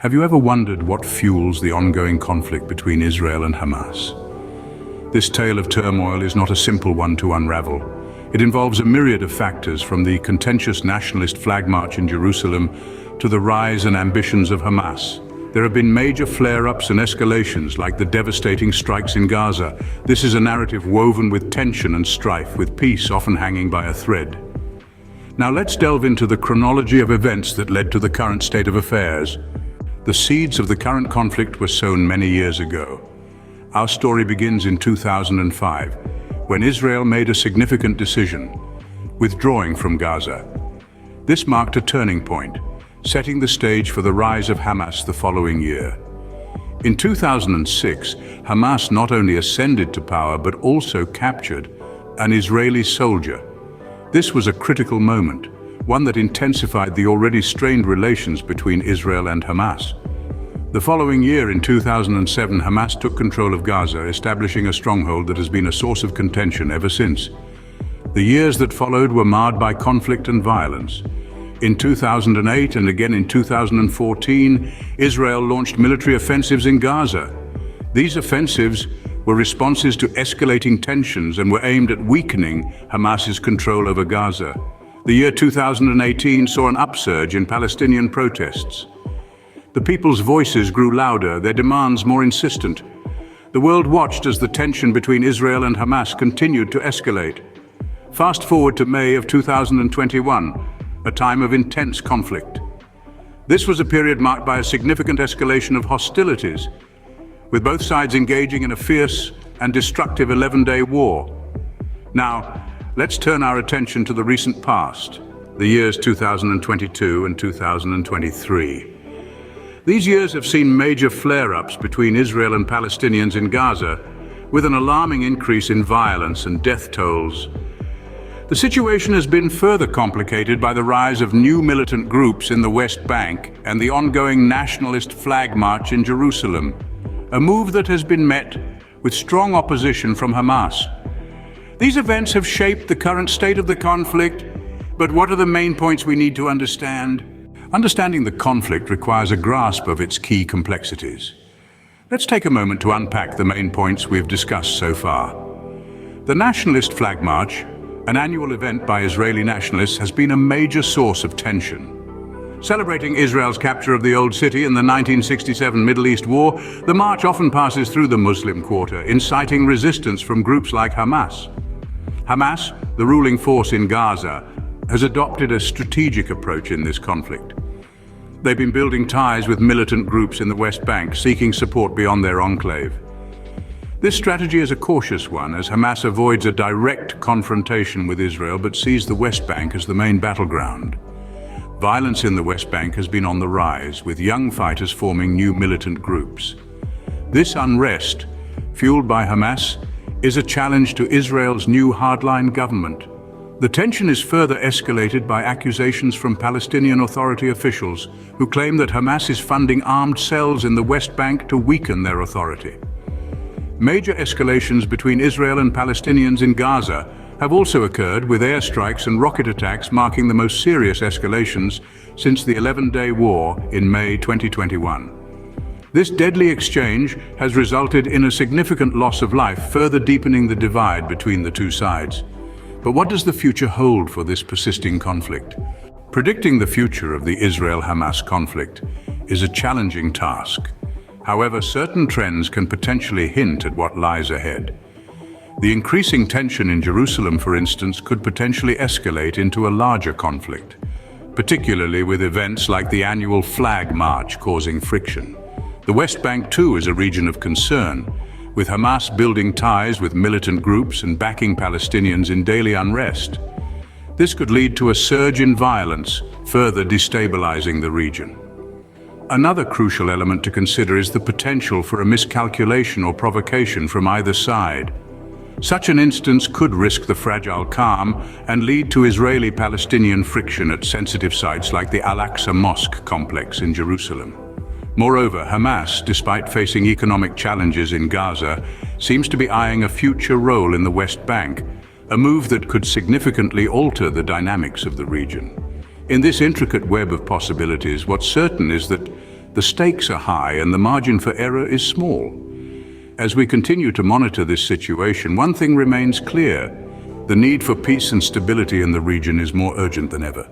Have you ever wondered what fuels the ongoing conflict between Israel and Hamas? This tale of turmoil is not a simple one to unravel. It involves a myriad of factors, from the contentious nationalist flag march in Jerusalem to the rise and ambitions of Hamas. There have been major flare-ups and escalations, like the devastating strikes in Gaza. This is a narrative woven with tension and strife, with peace often hanging by a thread. Now let's delve into the chronology of events that led to the current state of affairs. The seeds of the current conflict were sown many years ago. Our story begins in 2005, when Israel made a significant decision, withdrawing from Gaza. This marked a turning point, setting the stage for the rise of Hamas the following year. In 2006, Hamas not only ascended to power but also captured an Israeli soldier. This was a critical moment, one that intensified the already strained relations between Israel and Hamas. The following year, in 2007, Hamas took control of Gaza, establishing a stronghold that has been a source of contention ever since. The years that followed were marred by conflict and violence. In 2008 and again in 2014, Israel launched military offensives in Gaza. These offensives were responses to escalating tensions and were aimed at weakening Hamas's control over Gaza. The year 2018 saw an upsurge in Palestinian protests. The people's voices grew louder, their demands more insistent. The world watched as the tension between Israel and Hamas continued to escalate. Fast forward to May of 2021, a time of intense conflict. This was a period marked by a significant escalation of hostilities, with both sides engaging in a fierce and destructive 11-day war. Now, let's turn our attention to the recent past, the years 2022 and 2023. These years have seen major flare-ups between Israel and Palestinians in Gaza, with an alarming increase in violence and death tolls. The situation has been further complicated by the rise of new militant groups in the West Bank and the ongoing nationalist flag march in Jerusalem, a move that has been met with strong opposition from Hamas. These events have shaped the current state of the conflict, but what are the main points we need to understand? Understanding the conflict requires a grasp of its key complexities. Let's take a moment to unpack the main points we've discussed so far. The Nationalist Flag March, an annual event by Israeli nationalists, has been a major source of tension. Celebrating Israel's capture of the Old City in the 1967 Middle East War, the march often passes through the Muslim Quarter, inciting resistance from groups like Hamas. Hamas, the ruling force in Gaza, has adopted a strategic approach in this conflict. They've been building ties with militant groups in the West Bank, seeking support beyond their enclave. This strategy is a cautious one, as Hamas avoids a direct confrontation with Israel but sees the West Bank as the main battleground. Violence in the West Bank has been on the rise, with young fighters forming new militant groups. This unrest, fueled by Hamas, is a challenge to Israel's new hardline government. The tension is further escalated by accusations from Palestinian Authority officials who claim that Hamas is funding armed cells in the West Bank to weaken their authority. Major escalations between Israel and Palestinians in Gaza have also occurred, with airstrikes and rocket attacks marking the most serious escalations since the 11-day war in May 2021. This deadly exchange has resulted in a significant loss of life, further deepening the divide between the two sides. But what does the future hold for this persisting conflict? Predicting the future of the Israel-Hamas conflict is a challenging task. However, certain trends can potentially hint at what lies ahead. The increasing tension in Jerusalem, for instance, could potentially escalate into a larger conflict, particularly with events like the annual Flag March causing friction. The West Bank, too, is a region of concern, with Hamas building ties with militant groups and backing Palestinians in daily unrest. This could lead to a surge in violence, further destabilizing the region. Another crucial element to consider is the potential for a miscalculation or provocation from either side. Such an instance could risk the fragile calm and lead to Israeli-Palestinian friction at sensitive sites like the Al-Aqsa Mosque complex in Jerusalem. Moreover, Hamas, despite facing economic challenges in Gaza, seems to be eyeing a future role in the West Bank, a move that could significantly alter the dynamics of the region. In this intricate web of possibilities, what's certain is that The stakes are high and the margin for error is small. As we continue to monitor this situation, one thing remains clear: the need for peace and stability in the region is more urgent than ever.